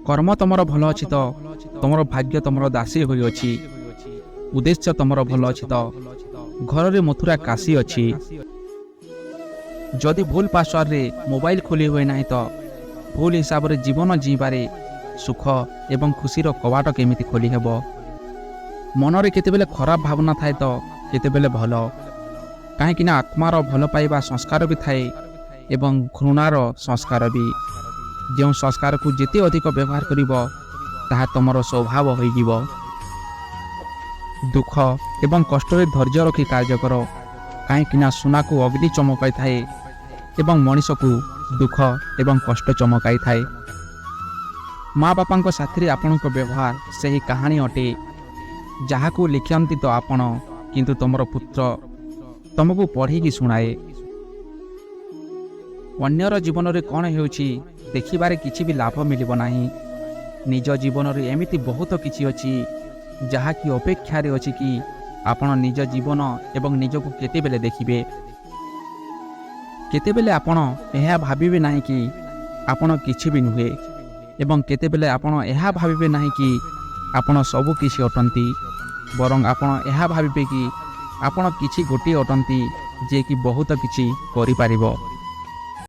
কর্ম তোমার ভাল অছি তো তোমার ভাগ্য তোমার দাসী হয়েছি। উদ্দেশ্য তোমার ভাল অছি তো ঘরের মথুরা কাশি অছি। যদি ভুল পাসওয়ার্ডে মোবাইল খোলি हुए না তো ভুল হিসাবে জীবন জীবারে সুখ এবং খুশির কবাট কেমিতি খোলি হেব। মনরে কেতেবেলে খরাপ ভাবনা থাকে তো কেতেবেলে ভাল, কাହିଁକିନା ଆତ୍ମାର ଭଲ ପାଇବା ସଂସ୍କାର ବି ଥାଏ ଏବଂ ଘୃଣାର ସଂସ୍କାର ବି। ଯେଉଁ ସଂସ୍କାରକୁ ଯେତେ ଅଧିକ ବ୍ୟବହାର କରିବ ତାହା ତୁମର ସ୍ୱଭାବ ହୋଇଯିବ। ଦୁଃଖ ଏବଂ କଷ୍ଟରେ ଧୈର୍ଯ୍ୟ ରଖି କାର୍ଯ୍ୟ କର, କାହିଁକିନା ସୁନାକୁ ଅଗ୍ନି ଚମକାଇଥାଏ ଏବଂ ମଣିଷକୁ ଦୁଃଖ ଏବଂ କଷ୍ଟ ଚମକାଇଥାଏ। ମା ବାପାଙ୍କ ସାଥିରେ ଆପଣଙ୍କ ବ୍ୟବହାର ସେହି କାହାଣୀ ଅଟେ ଯାହାକୁ ଲେଖନ୍ତି ତ ଆପଣ, କିନ୍ତୁ ତୁମର ପୁତ୍ର ତୁମକୁ ପଢ଼ିକି ଶୁଣାଏ। ଅନ୍ୟର ଜୀବନରେ କ'ଣ ହେଉଛି ଦେଖିବାରେ କିଛି ବି ଲାଭ ମିଳିବ ନାହିଁ। ନିଜ ଜୀବନରେ ଏମିତି ବହୁତ କିଛି ଅଛି ଯାହାକି ଅପେକ୍ଷାରେ ଅଛି କି ଆପଣ ନିଜ ଜୀବନ ଏବଂ ନିଜକୁ କେତେବେଳେ ଦେଖିବେ। କେତେବେଳେ ଆପଣ ଏହା ଭାବିବେ ନାହିଁ କି ଆପଣ କିଛି ବି ନୁହେଁ ଏବଂ କେତେବେଳେ ଆପଣ ଏହା ଭାବିବେ ନାହିଁ କି ଆପଣ ସବୁ କିଛି ଅଟନ୍ତି, ବରଂ ଆପଣ ଏହା ଭାବିବେ କି ଆପଣ କିଛି ଗୋଟିଏ ଅଟନ୍ତି ଯିଏକି ବହୁତ କିଛି କରିପାରିବ।